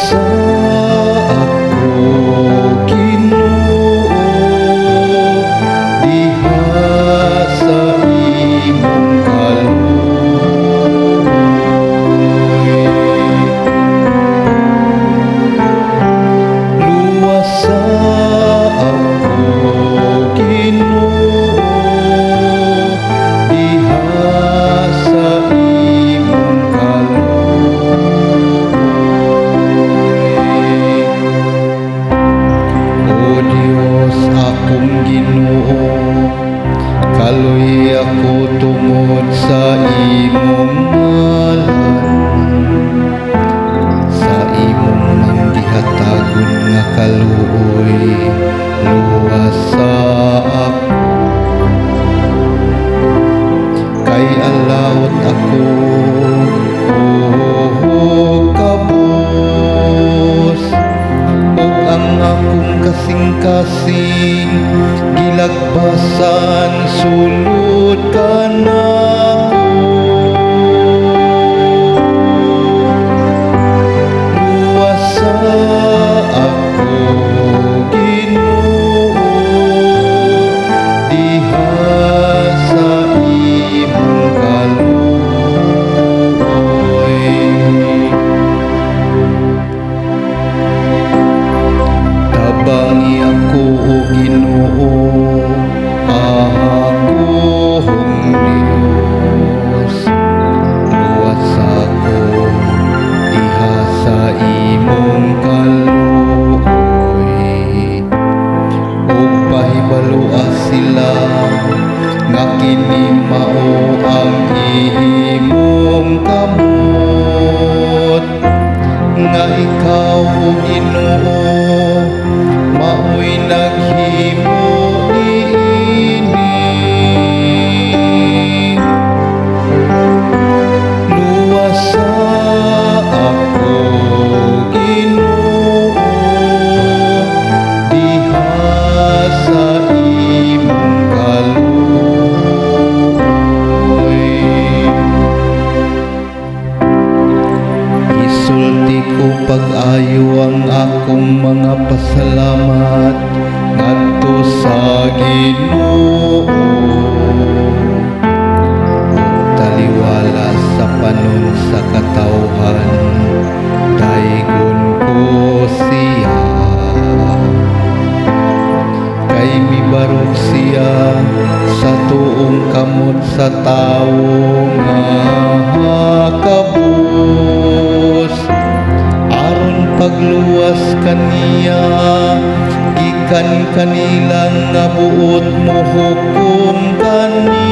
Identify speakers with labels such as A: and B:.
A: sa ako, Ginoo, diha sa imong kaluoy. Luwas sa ako, Ginoo, diha sa imong kaluoy. O Dios akong Ginoo, kaloy ako tungod sa imong ngalan, sa imong manggihatagon nga kaluoy. Luwas sa ako, kay alawot ako, kabus, ug ang akong kasing-kasing gilagpasan sulod ka na. Luwas sa ako, Ginoo, diha sa imong kaluoy. Tabangi ako, O Ginoo, akong Dios. Luwas ako, diha sa imong kaluoy. Ug pahibalua sila nga kini mao ang imong kamot, nga ikaw, O Ginoo, mao'y naghimo niini. Luwas sa ako, Ginoo, diha sa imong kaluoy. Isulti ko pag-ayo ang akong mga pasalamat ngadto sa Ginoo, taliwala sa panon sa katawhan, daygon ko siya. Kay mibarog siya sa tuong kamot sa tawo nga kabus, aron pagluwas kaniya gikan kanilang nga buot mo hukom kaniya.